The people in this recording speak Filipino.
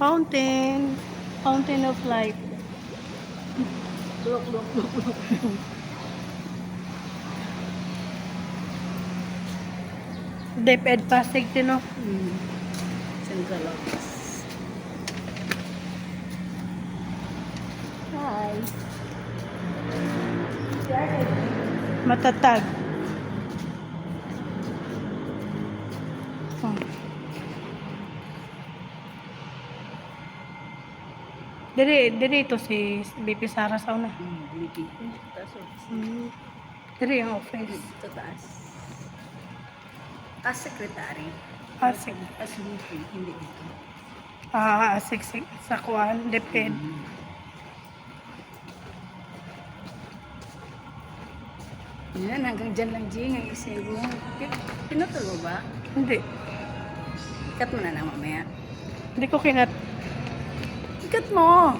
Fountain. Fountain of life. Look. DepEd Pasig din, no? Central office. Hi. Matatag. Oh. Diri ito si BP Sara sa una. Liki. Taas office. Diri ang office. Ito taas. As secretary. Asik. As VP, hindi dito. Asik sa kuan, DepEd. Yan, hanggang dyan lang, Jing, ang isave mo. Pinutol mo ba? Hindi. Ikat mo na mamaya. Hindi ko kinat. Ikat mo!